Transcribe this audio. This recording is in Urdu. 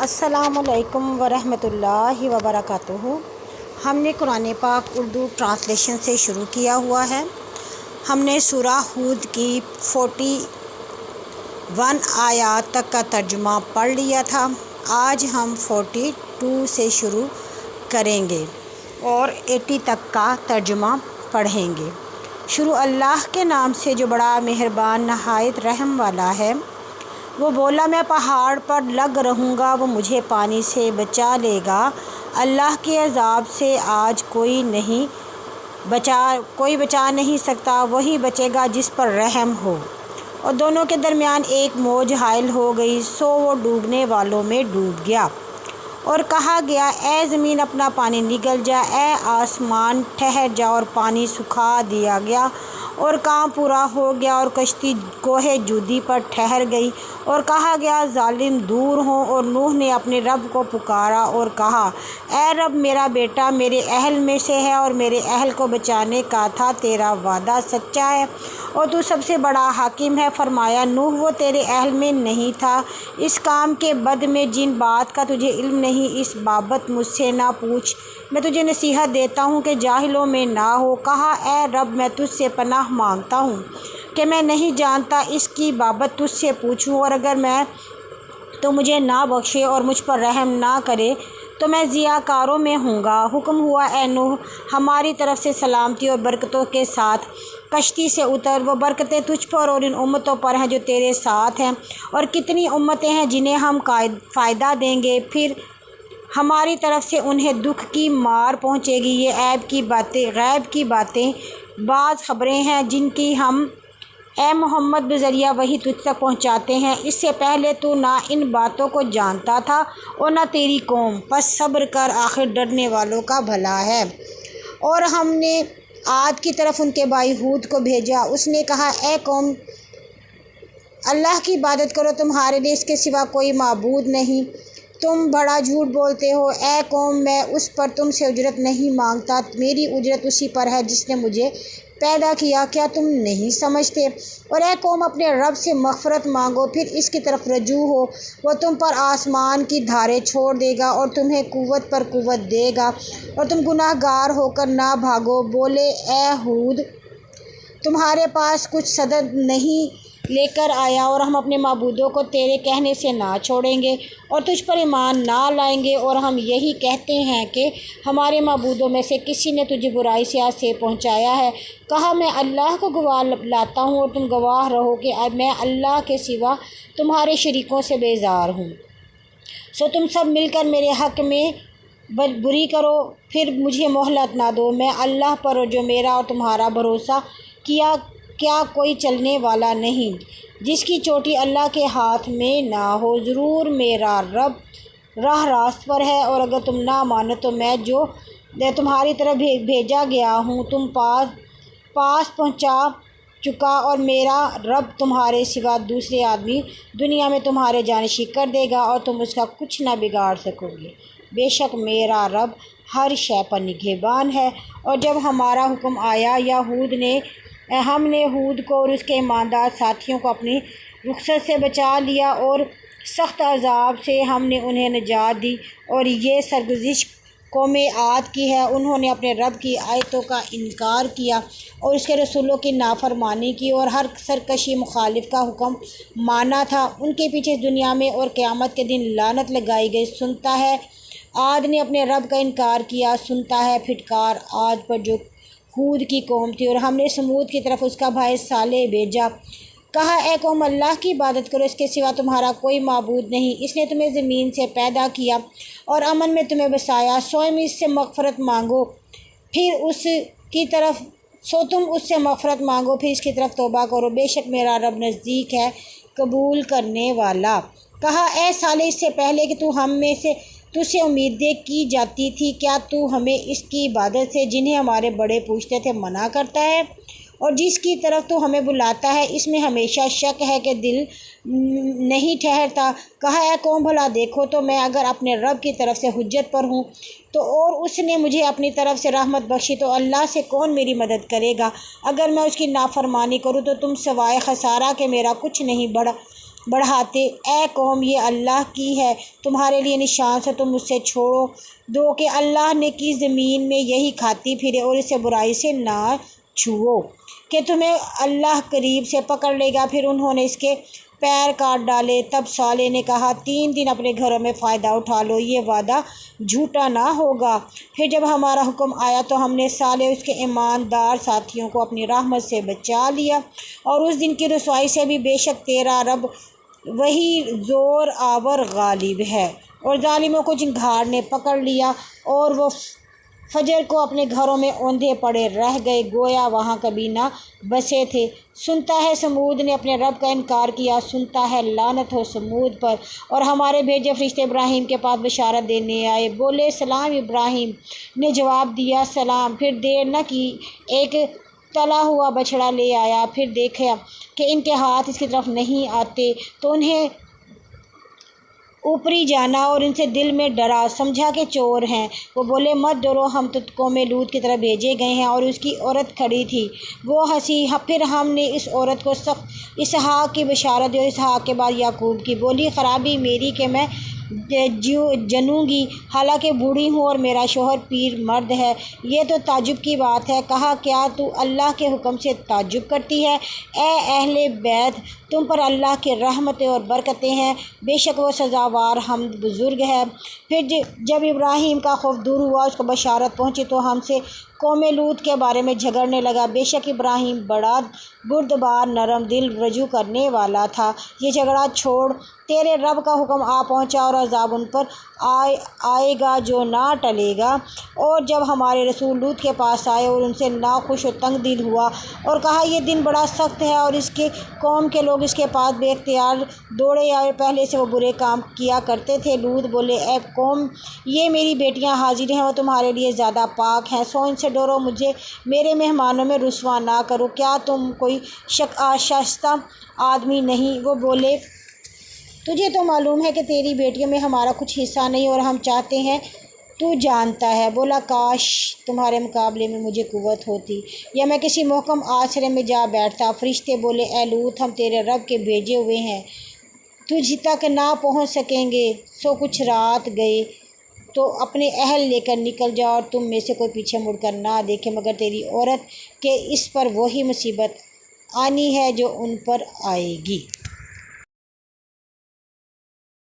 السلام علیکم ورحمۃ اللہ وبرکاتہ۔ ہم نے قرآن پاک اردو ٹرانسلیشن سے شروع کیا ہوا ہے۔ ہم نے سورہ ہود کی 41 آیات تک کا ترجمہ پڑھ لیا تھا۔ آج ہم 42 سے شروع کریں گے اور 80 تک کا ترجمہ پڑھیں گے۔ شروع اللہ کے نام سے جو بڑا مہربان نہایت رحم والا ہے۔ وہ بولا میں پہاڑ پر لگ رہوں گا، وہ مجھے پانی سے بچا لے گا۔ اللہ کے عذاب سے آج کوئی بچا نہیں سکتا، وہی بچے گا جس پر رحم ہو۔ اور دونوں کے درمیان ایک موج حائل ہو گئی، سو وہ ڈوبنے والوں میں ڈوب گیا۔ اور کہا گیا اے زمین اپنا پانی نگل جا، اے آسمان ٹھہر جا، اور پانی سکھا دیا گیا اور کام پورا ہو گیا، اور کشتی کوہ جودی پر ٹھہر گئی۔ اور کہا گیا ظالم دور ہوں۔ اور نوح نے اپنے رب کو پکارا اور کہا اے رب میرا بیٹا میرے اہل میں سے ہے اور میرے اہل کو بچانے کا تھا، تیرا وعدہ سچا ہے اور تو سب سے بڑا حاکم ہے۔ فرمایا نوح وہ تیرے اہل میں نہیں تھا، اس کام کے بعد میں جن بات کا تجھے علم نہیں اس بابت مجھ سے نہ پوچھ، میں تجھے نصیحت دیتا ہوں کہ جاہلوں میں نہ ہو۔ کہا اے رب میں تجھ سے پناہ مانگتا ہوں کہ میں نہیں جانتا، اس کی بابت تجھ سے پوچھوں، اور اگر میں تو مجھے نہ بخشے اور مجھ پر رحم نہ کرے تو میں ضیاع کاروں میں ہوں گا۔ حکم ہوا اے نوح ہماری طرف سے سلامتی اور برکتوں کے ساتھ کشتی سے اتر، وہ برکتیں تجھ پر اور ان امتوں پر ہیں جو تیرے ساتھ ہیں، اور کتنی امتیں ہیں جنہیں ہم فائدہ دیں گے، پھر ہماری طرف سے انہیں دکھ کی مار پہنچے گی۔ یہ غیب کی باتیں بعض خبریں ہیں جن کی ہم اے محمد بذریعہ وحی تجھ تک پہنچاتے ہیں، اس سے پہلے تو نہ ان باتوں کو جانتا تھا اور نہ تیری قوم، پس صبر کر آخر ڈرنے والوں کا بھلا ہے۔ اور ہم نے عاد کی طرف ان کے بھائی ہود کو بھیجا، اس نے کہا اے قوم اللہ کی عبادت کرو، تمہارے لیے اس کے سوا کوئی معبود نہیں، تم بڑا جھوٹ بولتے ہو۔ اے قوم میں اس پر تم سے اجرت نہیں مانگتا، میری اجرت اسی پر ہے جس نے مجھے پیدا کیا، کیا تم نہیں سمجھتے؟ اور اے قوم اپنے رب سے مغفرت مانگو، پھر اس کی طرف رجوع ہو، وہ تم پر آسمان کی دھاریں چھوڑ دے گا اور تمہیں قوت پر قوت دے گا اور تم گناہ گار ہو کر نہ بھاگو۔ بولے اے ہود تمہارے پاس کچھ صدد نہیں لے کر آیا اور ہم اپنے معبودوں کو تیرے کہنے سے نہ چھوڑیں گے اور تجھ پر ایمان نہ لائیں گے، اور ہم یہی کہتے ہیں کہ ہمارے معبودوں میں سے کسی نے تجھے برائی سے پہنچایا ہے۔ کہا میں اللہ کو گواہ لاتا ہوں اور تم گواہ رہو کہ میں اللہ کے سوا تمہارے شریکوں سے بیزار ہوں، سو تم سب مل کر میرے حق میں بری کرو، پھر مجھے مہلت نہ دو۔ میں اللہ پر جو میرا اور تمہارا بھروسہ کیا کوئی چلنے والا نہیں جس کی چوٹی اللہ کے ہاتھ میں نہ ہو۔ ضرور میرا رب راہ راست پر ہے، اور اگر تم نہ مانو تو میں جو تمہاری طرف بھیجا گیا ہوں تم پاس پہنچا چکا، اور میرا رب تمہارے سوا دوسرے آدمی دنیا میں تمہارے جانشین کر دے گا اور تم اس کا کچھ نہ بگاڑ سکو گے۔ بے شک میرا رب ہر شے پر نگہبان ہے۔ اور جب ہمارا حکم آیا ہم نے ہود کو اور اس کے ایماندار ساتھیوں کو اپنی رخصت سے بچا لیا، اور سخت عذاب سے ہم نے انہیں نجات دی۔ اور یہ سرگزشت قوم عاد کی ہے، انہوں نے اپنے رب کی آیتوں کا انکار کیا اور اس کے رسولوں کی نافرمانی کی اور ہر سرکشی مخالف کا حکم مانا تھا۔ ان کے پیچھے اس دنیا میں اور قیامت کے دن لعنت لگائی گئی۔ سنتا ہے عاد نے اپنے رب کا انکار کیا، سنتا ہے پھٹکار عاد پر جو ہود کی قوم تھی۔ اور ہم نے سمود کی طرف اس کا بھائی صالح بھیجا، کہا اے قوم اللہ کی عبادت کرو، اس کے سوا تمہارا کوئی معبود نہیں، اس نے تمہیں زمین سے پیدا کیا اور امن میں تمہیں بسایا، سو تم اس سے مغفرت مانگو پھر اس کی طرف توبہ کرو، بے شک میرا رب نزدیک ہے قبول کرنے والا۔ کہا اے صالح اس سے پہلے کہ تجھ سے امیدیں کی جاتی تھی، کیا تو ہمیں اس کی عبادت سے جنہیں ہمارے بڑے پوچھتے تھے منع کرتا ہے، اور جس کی طرف تو ہمیں بلاتا ہے اس میں ہمیشہ شک ہے کہ دل نہیں ٹھہرتا؟ کہا اے قوم بھلا دیکھو تو میں اگر اپنے رب کی طرف سے حجت پر ہوں تو اور اس نے مجھے اپنی طرف سے رحمت بخشی تو اللہ سے کون میری مدد کرے گا؟ اگر میں اس کی نافرمانی کروں تو تم سوائے خسارہ کہ میرا کچھ نہیں بڑھاتے، اے قوم یہ اللہ کی ہے تمہارے لیے نشان سے تم اس سے چھوڑو دو کہ اللہ نے کی زمین میں یہی کھاتی پھرے اور اسے برائی سے نہ چھوؤ کہ تمہیں اللہ قریب سے پکڑ لے گا۔ پھر انہوں نے اس کے پیر کاٹ ڈالے۔ تب صالح نے کہا 3 دن اپنے گھروں میں فائدہ اٹھا لو، یہ وعدہ جھوٹا نہ ہوگا۔ پھر جب ہمارا حکم آیا تو ہم نے صالح اور اس کے ایماندار ساتھیوں کو اپنی رحمت سے بچا لیا، اور اس دن کی رسوائی سے بھی بے شک تیرا رب وہی زور آور غالب ہے۔ اور ظالموں کو چنگھاڑ نے پکڑ لیا اور وہ فجر کو اپنے گھروں میں اوندھے پڑے رہ گئے، گویا وہاں کبھی نہ بسے تھے۔ سنتا ہے سمود نے اپنے رب کا انکار کیا، سنتا ہے لعنت ہو سمود پر۔ اور ہمارے بھیجے فرشتے ابراہیم کے پاس بشارت دینے آئے، بولے سلام۔ ابراہیم نے جواب دیا سلام۔ پھر دیر نہ کی، ایک تلا ہوا بچڑا لے آیا۔ پھر دیکھا کہ ان کے ہاتھ اس کی طرف نہیں آتے تو انہیں اوپری جانا اور ان سے دل میں ڈرا، سمجھا کہ چور ہیں۔ وہ بولے مت ڈرو، ہم تو قوم لوط کی طرف بھیجے گئے ہیں۔ اور اس کی عورت کھڑی تھی، وہ ہنسی۔ پھر ہم نے اس عورت کو اسحاق کی بشارت دی اور اسحاق کے بعد یعقوب کی۔ بولی خرابی میری کہ میں جنوں گی، حالانکہ بوڑھی ہوں اور میرا شوہر پیر مرد ہے۔ یہ تو تعجب کی بات ہے۔ کہا کیا تو اللہ کے حکم سے تعجب کرتی ہے؟ اے اہل بیت، تم پر اللہ کی رحمتیں اور برکتیں ہیں، بے شک وہ سزاوار حمد بزرگ ہے۔ پھر جب ابراہیم کا خوف دور ہوا، اس کو بشارت پہنچی تو ہم سے قوم لوط کے بارے میں جھگڑنے لگا۔ بے شک ابراہیم بڑا بردبار، نرم دل، رجوع کرنے والا تھا۔ یہ جھگڑا چھوڑ، تیرے رب کا حکم آ پہنچا اور عذاب ان پر آئے گا جو نہ ٹلے گا۔ اور جب ہمارے رسول لوط کے پاس آئے اور ان سے ناخوش و تنگ دل ہوا اور کہا یہ دن بڑا سخت ہے، اور اس کے قوم کے لوگ اس کے پاس بے اختیار دوڑے آئے، پہلے سے وہ برے کام کیا کرتے تھے۔ لوط بولے اے قوم، یہ میری بیٹیاں حاضر ہیں، وہ تمہارے لیے زیادہ پاک ہیں، سو ان سے ڈرو، مجھے میرے مہمانوں میں رسوا نہ کرو، کیا تم کوئی شائستہ آدمی نہیں؟ وہ بولے تجھے تو معلوم ہے کہ تیری بیٹیوں میں ہمارا کچھ حصہ نہیں، اور ہم چاہتے ہیں تو جانتا ہے۔ بولا کاش تمہارے مقابلے میں مجھے قوت ہوتی یا میں کسی محکم آسرے میں جا بیٹھتا۔ فرشتے بولے اے لوط، ہم تیرے رب کے بھیجے ہوئے ہیں، تجھ تک نہ پہنچ سکیں گے، سو کچھ رات گئے تو اپنے اہل لے کر نکل جاؤ، اور تم میں سے کوئی پیچھے مڑ کر نہ دیکھے مگر تیری عورت، کہ اس پر وہی مصیبت آنی ہے جو ان پر آئے گی۔